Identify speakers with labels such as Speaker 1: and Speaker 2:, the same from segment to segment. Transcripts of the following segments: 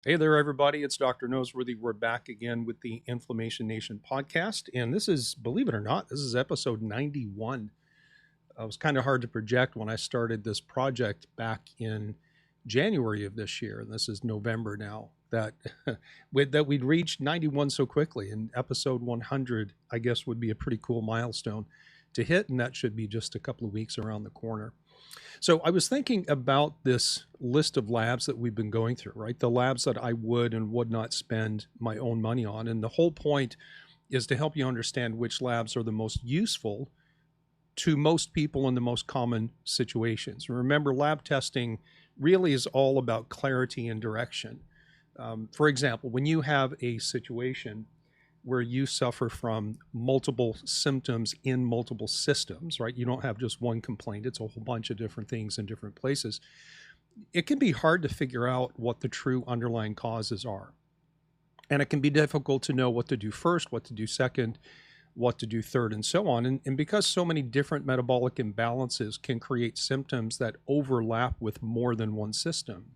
Speaker 1: Hey there, everybody. It's Dr. Noseworthy. We're back again with the Inflammation Nation podcast. And this is, believe it or not, this is episode 91. It was kind of hard to project when I started this project back in January of this year. And this is November now, that, that we'd reached 91 so quickly. And episode 100, I guess, would be a pretty cool milestone to hit. And that should be just a couple of weeks around the corner. So I was thinking about this list of labs that we've been going through, right? The labs that I would and would not spend my own money on. And the whole point is to help you understand which labs are the most useful to most people in the most common situations. Remember, lab testing really is all about clarity and direction. For example, when you have a situation where you suffer from multiple symptoms in multiple systems, right? You don't have just one complaint, it's a whole bunch of different things in different places. It can be hard to figure out what the true underlying causes are. And it can be difficult to know what to do first, what to do second, what to do third, and so on. And because so many different metabolic imbalances can create symptoms that overlap with more than one system,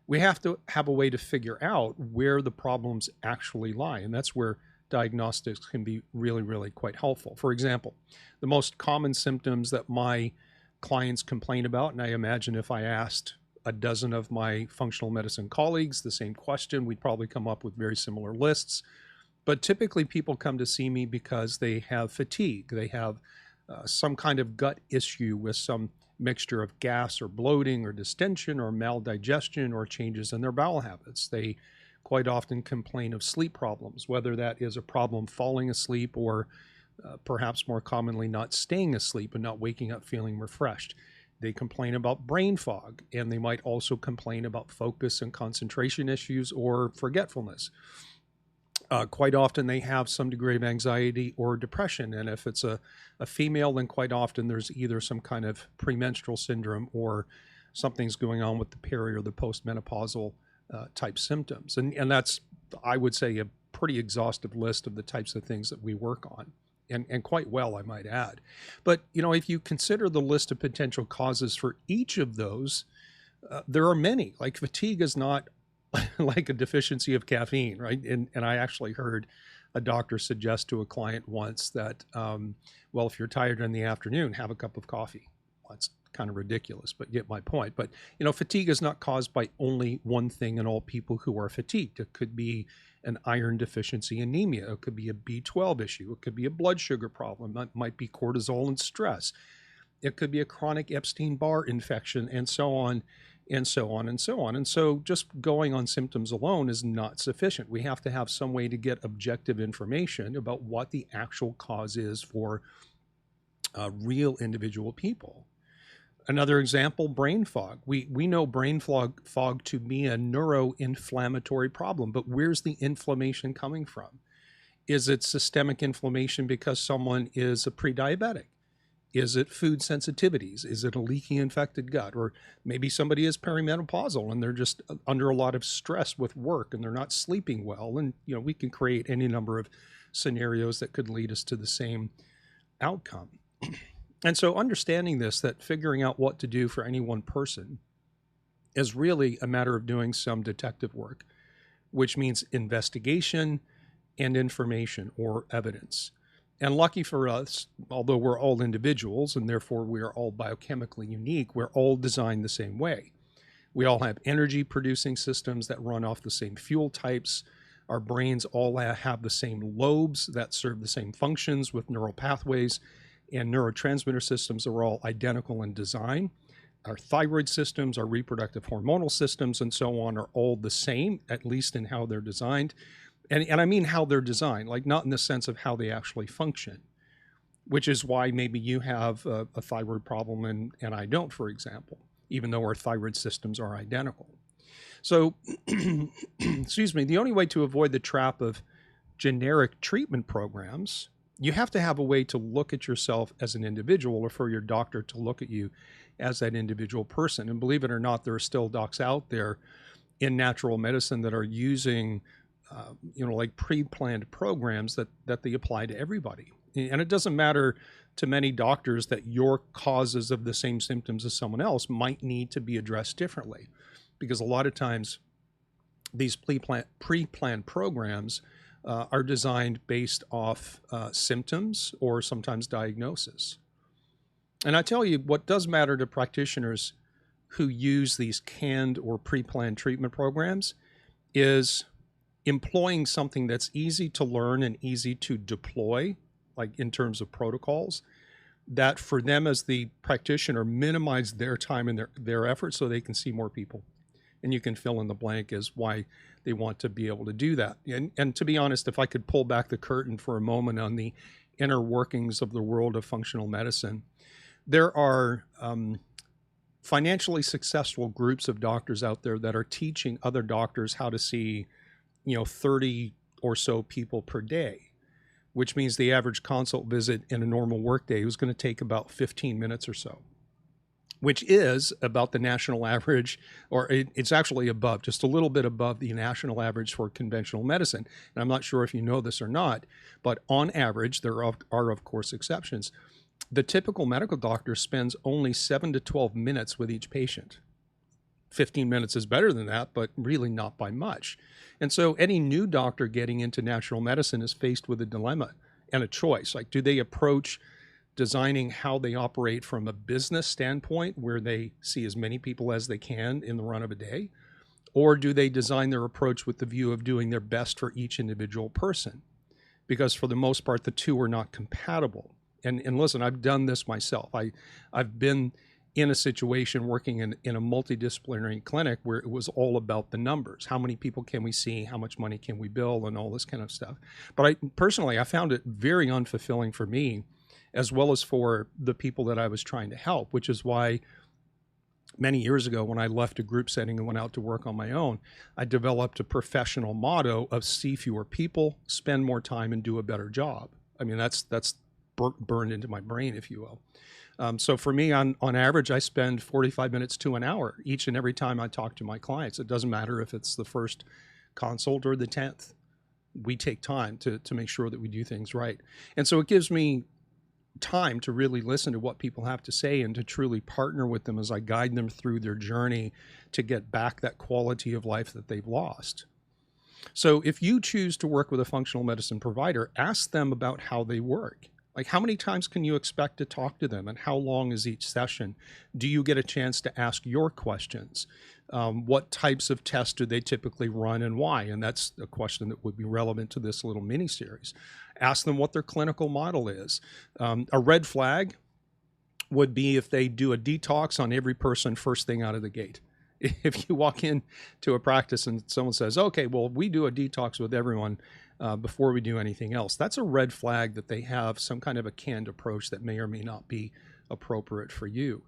Speaker 1: we have to have a way to figure out where the problems actually lie. And that's where diagnostics can be really, really quite helpful. For example, the most common symptoms that my clients complain about, and I imagine if I asked a dozen of my functional medicine colleagues the same question, we'd probably come up with very similar lists. But typically people come to see me because they have fatigue. They have some kind of gut issue with some mixture of gas or bloating or distension or maldigestion or changes in their bowel habits. They quite often complain of sleep problems, whether that is a problem falling asleep or perhaps more commonly not staying asleep and not waking up feeling refreshed. They complain about brain fog, and they might also complain about focus and concentration issues or forgetfulness. Quite often they have some degree of anxiety or depression. And if it's a female, then quite often there's either some kind of premenstrual syndrome or something's going on with the peri or the postmenopausal type symptoms. And that's, I would say, a pretty exhaustive list of the types of things that we work on. And quite well, I might add. But, if you consider the list of potential causes for each of those, there are many. Like fatigue is not like a deficiency of caffeine, right? And I actually heard a doctor suggest to a client once that, well, if you're tired in the afternoon, have a cup of coffee. Well, that's kind of ridiculous, but get my point. But, fatigue is not caused by only one thing in all people who are fatigued. It could be an iron deficiency anemia. It could be a B12 issue. It could be a blood sugar problem. It might be cortisol and stress. It could be a chronic Epstein-Barr infection, and so on and so on and so on. And so just going on symptoms alone is not sufficient. We have to have some way to get objective information about what the actual cause is for real individual people. Another example, brain fog. We know brain fog to be a neuroinflammatory problem, but where's the inflammation coming from? Is it systemic inflammation because someone is a pre-diabetic? Is it food sensitivities? Is it a leaky infected gut? Or maybe somebody is perimenopausal and they're just under a lot of stress with work and they're not sleeping well. And, we can create any number of scenarios that could lead us to the same outcome. And so understanding this, that figuring out what to do for any one person is really a matter of doing some detective work, which means investigation and information or evidence. And lucky for us, although we're all individuals and therefore we are all biochemically unique, we're all designed the same way. We all have energy producing systems that run off the same fuel types. Our brains all have the same lobes that serve the same functions with neural pathways, and neurotransmitter systems are all identical in design. Our thyroid systems, our reproductive hormonal systems, and so on are all the same, at least in how they're designed. And I mean how they're designed, like not in the sense of how they actually function, which is why maybe you have a thyroid problem and I don't, for example, even though our thyroid systems are identical. So, excuse me, the only way to avoid the trap of generic treatment programs, you have to have a way to look at yourself as an individual, or for your doctor to look at you as that individual person. And believe it or not, there are still docs out there in natural medicine that are using like pre-planned programs that they apply to everybody. And it doesn't matter to many doctors that your causes of the same symptoms as someone else might need to be addressed differently, because a lot of times these pre-planned programs are designed based off symptoms or sometimes diagnosis. And I tell you, what does matter to practitioners who use these canned or pre-planned treatment programs is employing something that's easy to learn and easy to deploy, like in terms of protocols, that for them as the practitioner minimize their time and their effort so they can see more people. And you can fill in the blank as why they want to be able to do that. And to be honest, if I could pull back the curtain for a moment on the inner workings of the world of functional medicine, there are financially successful groups of doctors out there that are teaching other doctors how to see, 30 or so people per day, which means the average consult visit in a normal workday is going to take about 15 minutes or so, which is about the national average, or it's actually above, just a little bit above the national average for conventional medicine. And I'm not sure if you know this or not, but on average, there are of course exceptions. The typical medical doctor spends only 7 to 12 minutes with each patient. 15 minutes is better than that, but really not by much. And so any new doctor getting into natural medicine is faced with a dilemma and a choice. Like, do they approach designing how they operate from a business standpoint where they see as many people as they can in the run of a day? Or do they design their approach with the view of doing their best for each individual person? Because for the most part, the two are not compatible. And listen, I've done this myself. I've been in a situation working in a multidisciplinary clinic where it was all about the numbers. How many people can we see? How much money can we bill? And all this kind of stuff. But I found it very unfulfilling for me, as well as for the people that I was trying to help, which is why many years ago, when I left a group setting and went out to work on my own, I developed a professional motto of see fewer people, spend more time, and do a better job. I mean, that's burned into my brain, if you will. So for me, on average, I spend 45 minutes to an hour each and every time I talk to my clients. It doesn't matter if it's the first consult or the 10th. We take time to make sure that we do things right. And so it gives me time to really listen to what people have to say and to truly partner with them as I guide them through their journey to get back that quality of life that they've lost. So if you choose to work with a functional medicine provider, ask them about how they work. Like, how many times can you expect to talk to them, and how long is each session? Do you get a chance to ask your questions? What types of tests do they typically run and why? And that's a question that would be relevant to this little mini series. Ask them what their clinical model is. A red flag would be if they do a detox on every person first thing out of the gate. If you walk into a practice and someone says, okay, well, we do a detox with everyone before we do anything else, that's a red flag that they have some kind of a canned approach that may or may not be appropriate for you.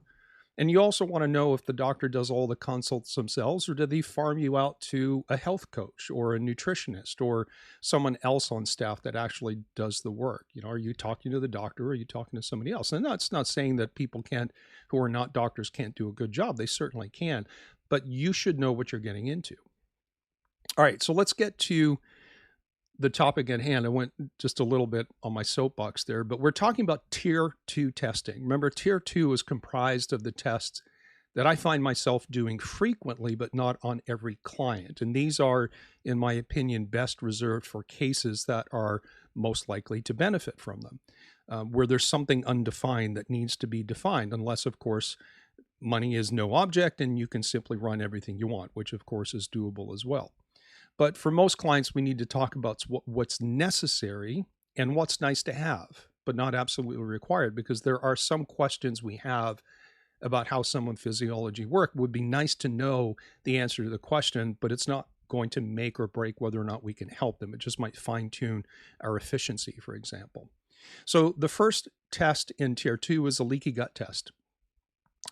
Speaker 1: And you also want to know if the doctor does all the consults themselves, or do they farm you out to a health coach or a nutritionist or someone else on staff that actually does the work? Are you talking to the doctor, or are you talking to somebody else? And that's not saying that people who are not doctors can't do a good job. They certainly can, but you should know what you're getting into. All right, so let's get to the topic at hand. I went just a little bit on my soapbox there, but we're talking about tier 2 testing. Remember, tier 2 is comprised of the tests that I find myself doing frequently, but not on every client. And these are, in my opinion, best reserved for cases that are most likely to benefit from them, where there's something undefined that needs to be defined, unless, of course, money is no object and you can simply run everything you want, which, of course, is doable as well. But for most clients, we need to talk about what's necessary and what's nice to have, but not absolutely required, because there are some questions we have about how someone's physiology work. It would be nice to know the answer to the question, but it's not going to make or break whether or not we can help them. It just might fine-tune our efficiency, for example. So the first test in tier 2 is a leaky gut test.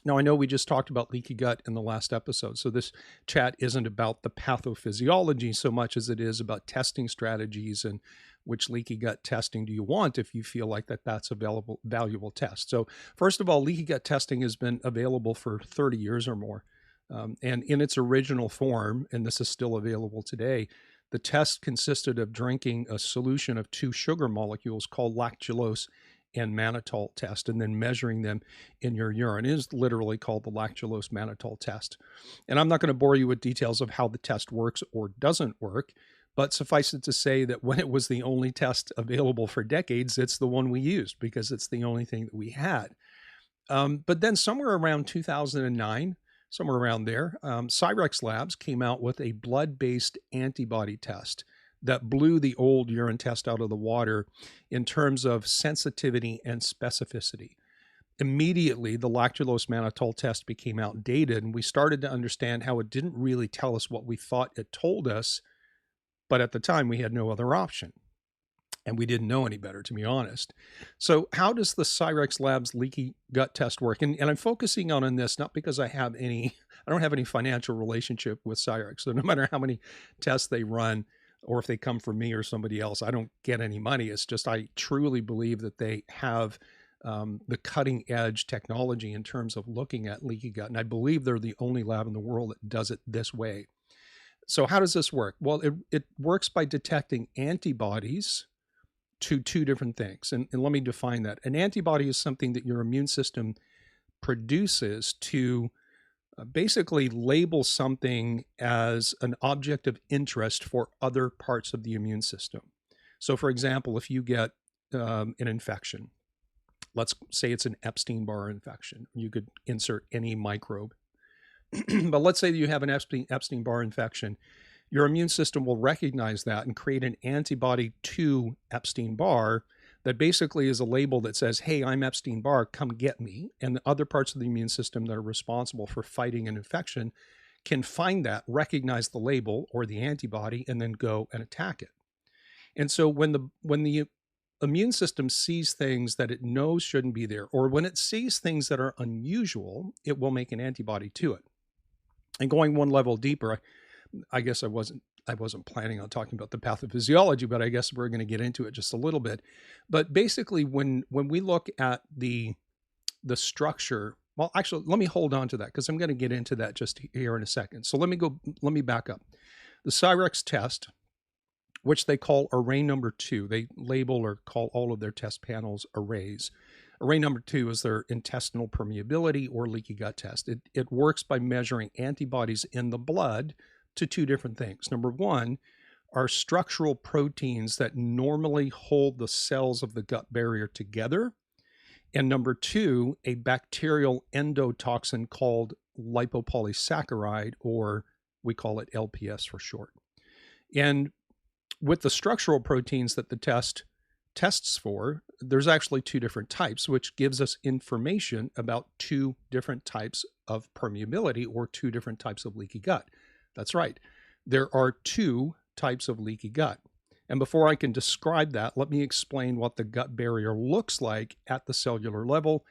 Speaker 1: Now, I know we just talked about leaky gut in the last episode, so this chat isn't about the pathophysiology so much as it is about testing strategies and which leaky gut testing do you want if you feel like that's a valuable test. So first of all, leaky gut testing has been available for 30 years or more. And in its original form, and this is still available today, the test consisted of drinking a solution of 2 sugar molecules called lactulose and mannitol test and then measuring them in your urine. It is literally called the lactulose mannitol test. And I'm not going to bore you with details of how the test works or doesn't work, but suffice it to say that when it was the only test available for decades, it's the one we used because it's the only thing that we had. But then somewhere around 2009, somewhere around there, Cyrex Labs came out with a blood-based antibody test that blew the old urine test out of the water in terms of sensitivity and specificity. Immediately, the lactulose mannitol test became outdated, and we started to understand how it didn't really tell us what we thought it told us, but at the time, we had no other option. And we didn't know any better, to be honest. So how does the Cyrex Labs leaky gut test work? And I'm focusing on this not because I don't have any financial relationship with Cyrex. So no matter how many tests they run, or if they come from me or somebody else, I don't get any money. It's just I truly believe that they have the cutting edge technology in terms of looking at leaky gut. And I believe they're the only lab in the world that does it this way. So how does this work? Well, it works by detecting antibodies to two different things. And let me define that. An antibody is something that your immune system produces to basically label something as an object of interest for other parts of the immune system. So for example, if you get an infection, let's say it's an Epstein-Barr infection, you could insert any microbe. But let's say that you have an Epstein-Barr infection. Your immune system will recognize that and create an antibody to Epstein-Barr that basically is a label that says, hey, I'm Epstein-Barr, come get me. And the other parts of the immune system that are responsible for fighting an infection can find that, recognize the label or the antibody, and then go and attack it. And so when the immune system sees things that it knows shouldn't be there, or when it sees things that are unusual, it will make an antibody to it. And going one level deeper, I guess I wasn't planning on talking about the pathophysiology, but I guess we're going to get into it just a little bit. But basically, when we look at the structure, well, actually, let me hold on to that because I'm going to get into that just here in a second. So let me back up. The Cyrex test, which they call array number 2, they label or call all of their test panels arrays. Array number 2 is their intestinal permeability or leaky gut test. It works by measuring antibodies in the blood to two different things. Number one are structural proteins that normally hold the cells of the gut barrier together. And number two, a bacterial endotoxin called lipopolysaccharide, or we call it LPS for short. And with the structural proteins that the test tests for, there's actually two different types, which gives us information about two different types of permeability or two different types of leaky gut. That's right. There are two types of leaky gut. And before I can describe that, let me explain what the gut barrier looks like at the cellular level.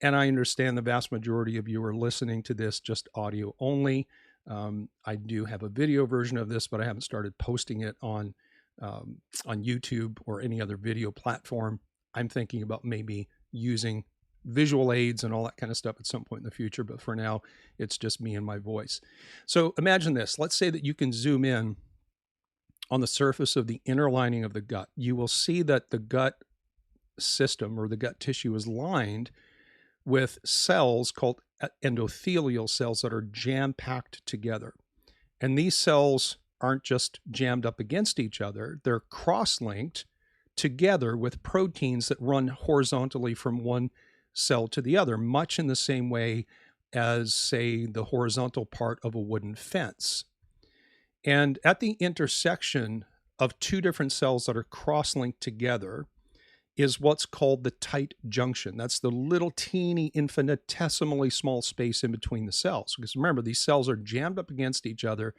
Speaker 1: And I understand the vast majority of you are listening to this just audio only. I do have a video version of this, but I haven't started posting it on YouTube or any other video platform. I'm thinking about maybe using visual aids and all that kind of stuff at some point in the future, but for now, it's just me and my voice. So imagine this. Let's say that you can zoom in on the surface of the inner lining of the gut. You will see that the gut system or the gut tissue is lined with cells called endothelial cells that are jam-packed together. And these cells aren't just jammed up against each other, they're cross-linked together with proteins that run horizontally from one cell to the other, much in the same way as, say, the horizontal part of a wooden fence. And at the intersection of two different cells that are cross-linked together is what's called the tight junction. That's the little teeny infinitesimally small space in between the cells. Because remember, these cells are jammed up against each other,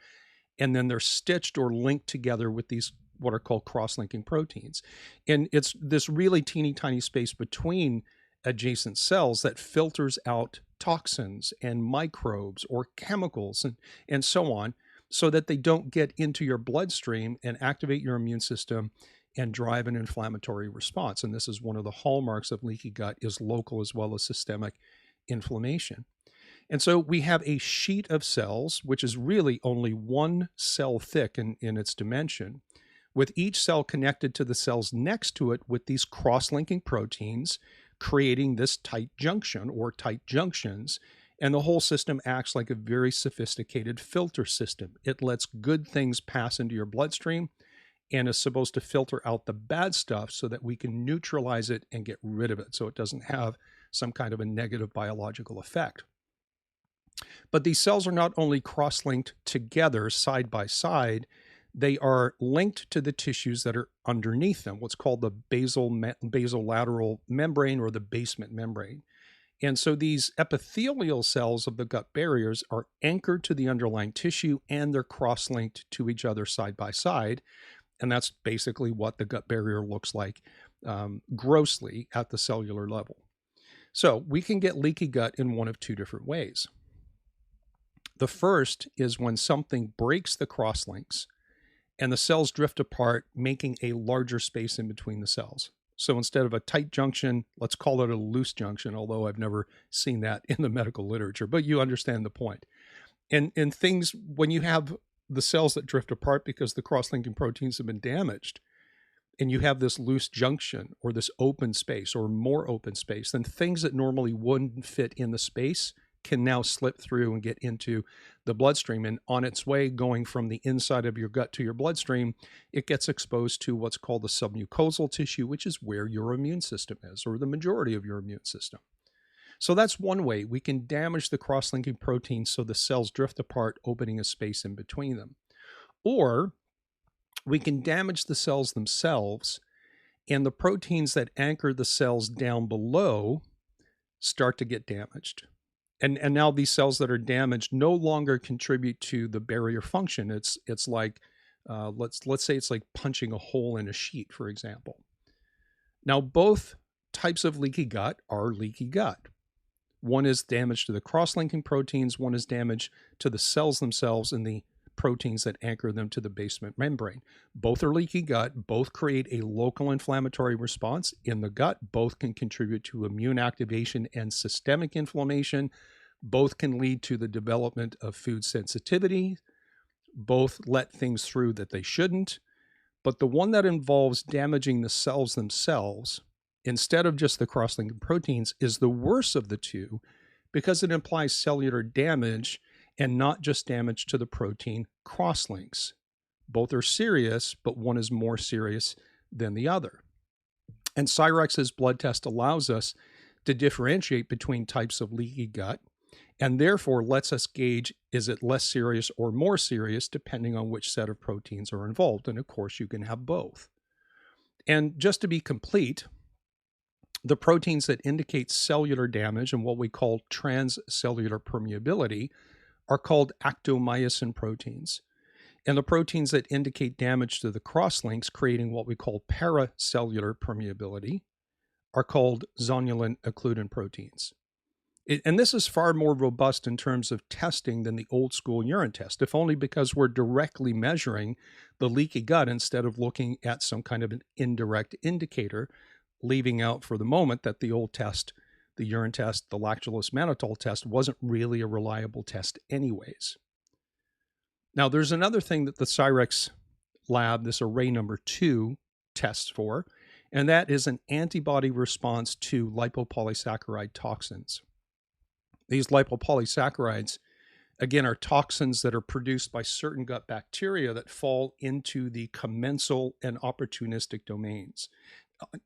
Speaker 1: and then they're stitched or linked together with these what are called cross-linking proteins. And it's this really teeny tiny space between adjacent cells that filters out toxins and microbes or chemicals and so on, so that they don't get into your bloodstream and activate your immune system and drive an inflammatory response. And this is one of the hallmarks of leaky gut, is local as well as systemic inflammation. And so we have a sheet of cells, which is really only one cell thick in its dimension, with each cell connected to the cells next to it with these cross-linking proteins, creating this tight junction or tight junctions. And the whole system acts like a very sophisticated filter system. It lets good things pass into your bloodstream and is supposed to filter out the bad stuff so that we can neutralize it and get rid of it so it doesn't have some kind of a negative biological effect. But these cells are not only cross-linked together side by side, they are linked to the tissues that are underneath them, what's called the basolateral membrane or the basement membrane. And so these epithelial cells of the gut barriers are anchored to the underlying tissue and they're cross-linked to each other side by side. And that's basically what the gut barrier looks like grossly at the cellular level. So we can get leaky gut in one of two different ways. The first is when something breaks the crosslinks and the cells drift apart, making a larger space in between the cells. So instead of a tight junction, let's call it a loose junction, although I've never seen that in the medical literature, but you understand the point. And things, when you have the cells that drift apart because the cross-linking proteins have been damaged, and you have this loose junction or this open space or more open space, then things that normally wouldn't fit in the space can now slip through and get into the bloodstream. And on its way going from the inside of your gut to your bloodstream, it gets exposed to what's called the submucosal tissue, which is where your immune system is, or the majority of your immune system. So that's one way we can damage the cross-linking proteins so the cells drift apart, opening a space in between them. Or we can damage the cells themselves, and the proteins that anchor the cells down below start to get damaged. And now these cells that are damaged no longer contribute to the barrier function. It's like, let's say it's like punching a hole in a sheet, for example. Now, both types of leaky gut are leaky gut. One is damage to the cross-linking proteins. One is damage to the cells themselves and the proteins that anchor them to the basement membrane. Both are leaky gut. Both create a local inflammatory response in the gut. Both can contribute to immune activation and systemic inflammation. Both can lead to the development of food sensitivity. Both let things through that they shouldn't. But the one that involves damaging the cells themselves, instead of just the cross-linking proteins, is the worst of the two because it implies cellular damage and not just damage to the protein crosslinks. Both are serious, but one is more serious than the other. And Cyrex's blood test allows us to differentiate between types of leaky gut and therefore lets us gauge, is it less serious or more serious depending on which set of proteins are involved. And of course, you can have both. And just to be complete, the proteins that indicate cellular damage and what we call transcellular permeability are called actomyosin proteins. And the proteins that indicate damage to the crosslinks, creating what we call paracellular permeability, are called zonulin occludin proteins. And this is far more robust in terms of testing than the old school urine test, if only because we're directly measuring the leaky gut instead of looking at some kind of an indirect indicator, leaving out for the moment that the old test, the urine test, the lactulose mannitol test, wasn't really a reliable test anyways. Now, there's another thing that the Cyrex lab, this array number 2, tests for, and that is an antibody response to lipopolysaccharide toxins. These lipopolysaccharides, again, are toxins that are produced by certain gut bacteria that fall into the commensal and opportunistic domains.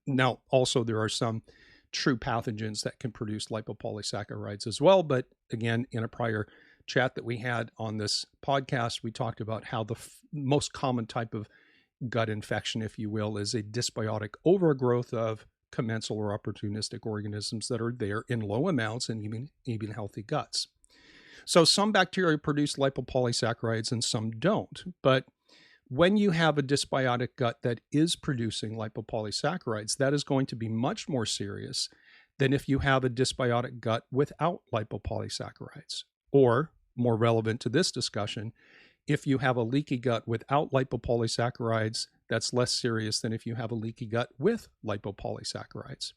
Speaker 1: Now, also, there are some true pathogens that can produce lipopolysaccharides as well. But again, in a prior chat that we had on this podcast, we talked about how the most common type of gut infection, if you will, is a dysbiotic overgrowth of commensal or opportunistic organisms that are there in low amounts in even healthy guts. So some bacteria produce lipopolysaccharides and some don't. But when you have a dysbiotic gut that is producing lipopolysaccharides, that is going to be much more serious than if you have a dysbiotic gut without lipopolysaccharides. Or, more relevant to this discussion, if you have a leaky gut without lipopolysaccharides, that's less serious than if you have a leaky gut with lipopolysaccharides.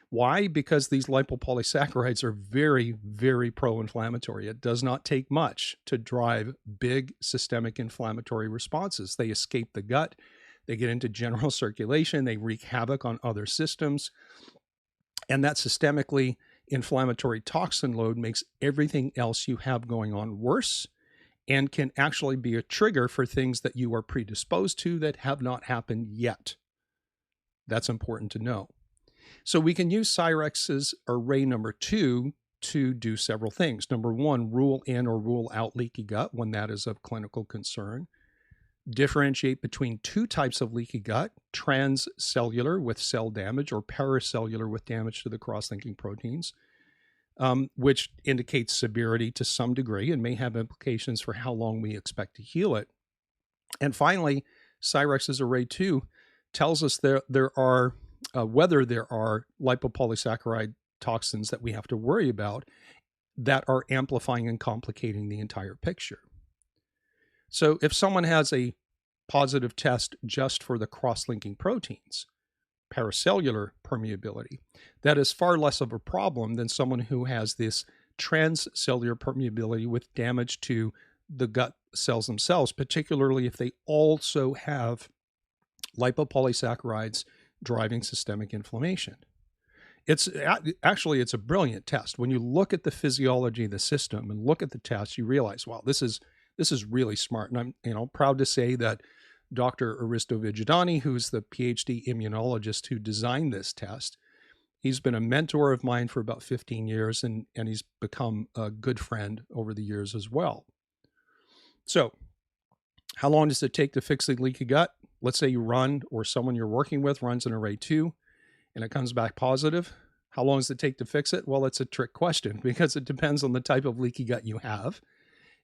Speaker 1: Why? Because these lipopolysaccharides are very, very pro-inflammatory. It does not take much to drive big systemic inflammatory responses. They escape the gut. They get into general circulation. They wreak havoc on other systems. And that systemically inflammatory toxin load makes everything else you have going on worse and can actually be a trigger for things that you are predisposed to that have not happened yet. That's important to know. So we can use Cyrex's array number 2 to do several things. Number 1, rule in or rule out leaky gut when that is of clinical concern. Differentiate between 2 types of leaky gut, transcellular with cell damage or paracellular with damage to the cross-linking proteins, which indicates severity to some degree and may have implications for how long we expect to heal it. And finally, Cyrex's array 2 tells us there are whether there are lipopolysaccharide toxins that we have to worry about that are amplifying and complicating the entire picture. So if someone has a positive test just for the cross-linking proteins, paracellular permeability, that is far less of a problem than someone who has this transcellular permeability with damage to the gut cells themselves, particularly if they also have lipopolysaccharides driving systemic inflammation. It's a brilliant test. When you look at the physiology of the system and look at the test, you realize, wow, this is really smart. And I'm proud to say that Dr. Aristo Vigidani, who's the PhD immunologist who designed this test, he's been a mentor of mine for about 15 years, and he's become a good friend over the years as well. So how long does it take to fix the leaky gut? Let's say you run, or someone you're working with runs an array 2, and it comes back positive. How long does it take to fix it? Well, it's a trick question because it depends on the type of leaky gut you have.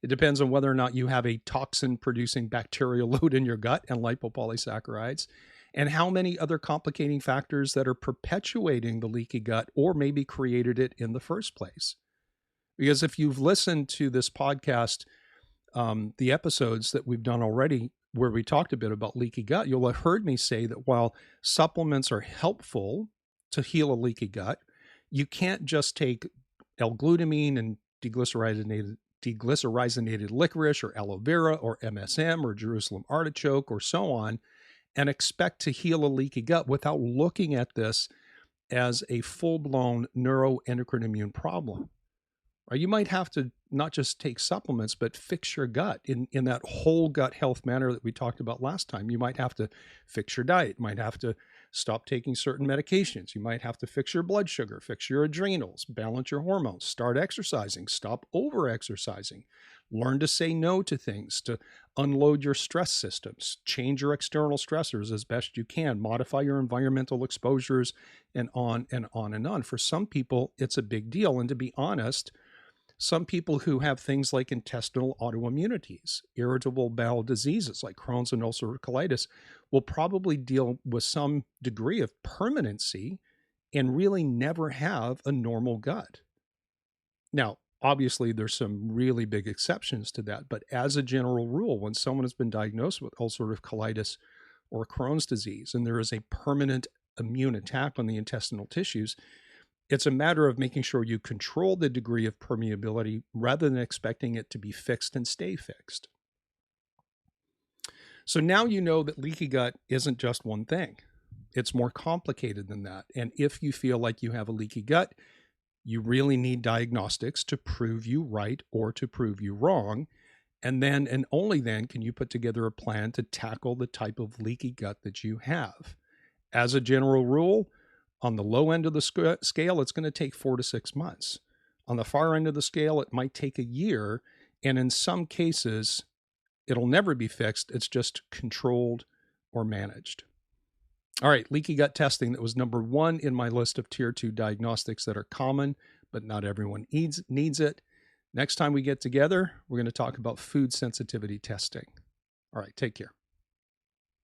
Speaker 1: It depends on whether or not you have a toxin-producing bacterial load in your gut and lipopolysaccharides, and how many other complicating factors that are perpetuating the leaky gut or maybe created it in the first place. Because if you've listened to this podcast, the episodes that we've done already where we talked a bit about leaky gut, you'll have heard me say that while supplements are helpful to heal a leaky gut, you can't just take L-glutamine and deglycyrrhizated licorice or aloe vera or MSM or Jerusalem artichoke or so on and expect to heal a leaky gut without looking at this as a full-blown neuroendocrine immune problem. Right? You might have to not just take supplements, but fix your gut in that whole gut health manner that we talked about last time. You might have to fix your diet. You might have to stop taking certain medications. You might have to fix your blood sugar, fix your adrenals, balance your hormones, start exercising, stop over-exercising, learn to say no to things, to unload your stress systems, change your external stressors as best you can, modify your environmental exposures, and on and on and on. For some people, it's a big deal. And to be honest, some people who have things like intestinal autoimmunities, irritable bowel diseases like Crohn's and ulcerative colitis will probably deal with some degree of permanency and really never have a normal gut. Now, obviously, there's some really big exceptions to that, but as a general rule, when someone has been diagnosed with ulcerative colitis or Crohn's disease and there is a permanent immune attack on the intestinal tissues, it's a matter of making sure you control the degree of permeability rather than expecting it to be fixed and stay fixed. So now you know that leaky gut isn't just one thing. It's more complicated than that. And if you feel like you have a leaky gut, you really need diagnostics to prove you right or to prove you wrong. And then and only then can you put together a plan to tackle the type of leaky gut that you have. As a general rule, on the low end of the scale, it's going to take 4 to 6 months. On the far end of the scale, it might take a year. And in some cases, it'll never be fixed. It's just controlled or managed. All right, leaky gut testing. That was number 1 in my list of tier 2 diagnostics that are common, but not everyone needs it. Next time we get together, we're going to talk about food sensitivity testing. All right, take care.